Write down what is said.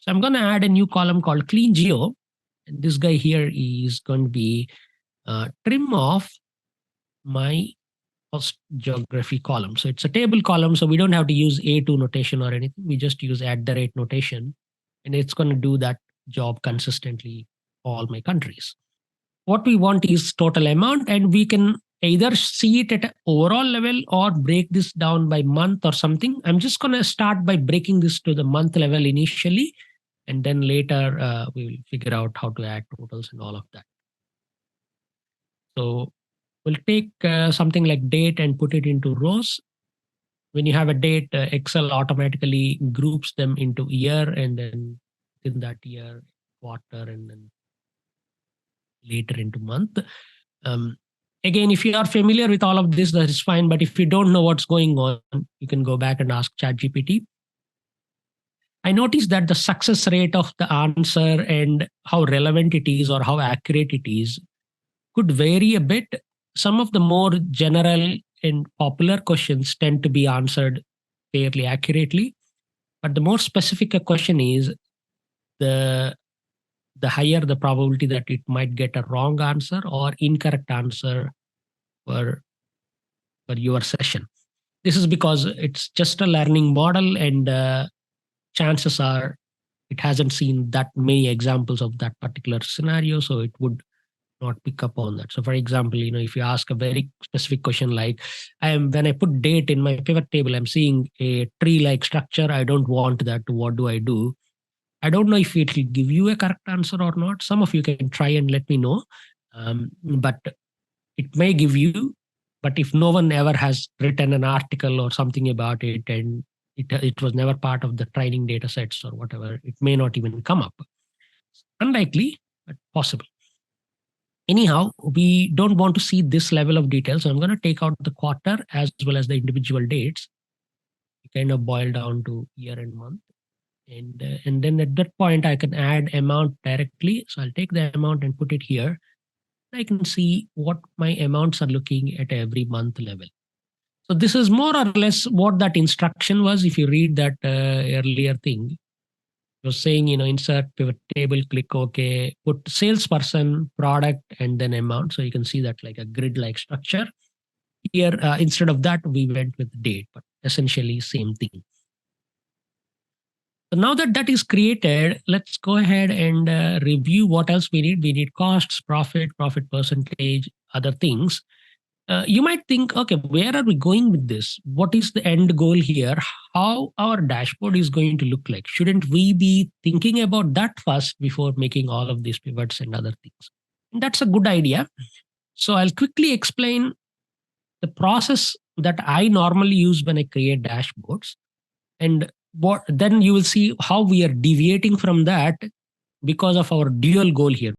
So I'm going to add a new column called clean geo. And this guy here is going to be trim off my first geography column. So it's a table column, so we don't have to use A2 notation or anything. We just use @ notation, and it's going to do that job consistently for all my countries. What we want is total amount, and we can either see it at an overall level or break this down by month or something. I'm just going to start by breaking this to the month level initially, and then later we will figure out how to add totals and all of that. So we'll take something like date and put it into rows. When you have a date, Excel automatically groups them into year, and then within that year, quarter, and then later into month. Again, if you are familiar with all of this, that is fine. But if you don't know what's going on, you can go back and ask ChatGPT. I noticed that the success rate of the answer and how relevant it is or how accurate it is could vary a bit. Some of the more general and popular questions tend to be answered fairly accurately. But the more specific a question is, the higher the probability that it might get a wrong answer or incorrect answer for your session. This is because it's just a learning model, and chances are it hasn't seen that many examples of that particular scenario, so it would not pick up on that. So for example, if you ask a very specific question like, when I put date in my pivot table, I'm seeing a tree-like structure. I don't want that. What do? I don't know if it will give you a correct answer or not. Some of you can try and let me know. But it may give you, but if no one ever has written an article or something about it, and it was never part of the training data sets or whatever, it may not even come up. Unlikely, but possible. Anyhow, we don't want to see this level of detail. So I'm going to take out the quarter as well as the individual dates. We kind of boil down to year and month. And then at that point, I can add amount directly. So I'll take the amount and put it here. I can see what my amounts are looking at every month level. So this is more or less what that instruction was. If you read that earlier thing, it was saying, insert pivot table, click OK, put salesperson, product, and then amount. So you can see that like a grid-like structure. Here, instead of that, we went with date, but essentially same thing. So now that that is created, let's go ahead and review what else we need. We need costs, profit percentage, other things. You might think, okay, where are we going with this? What is the end goal here? How our dashboard is going to look like? Shouldn't we be thinking about that first before making all of these pivots and other things? And that's a good idea. So I'll quickly explain the process that I normally use when I create dashboards. And then you will see how we are deviating from that because of our dual goal here.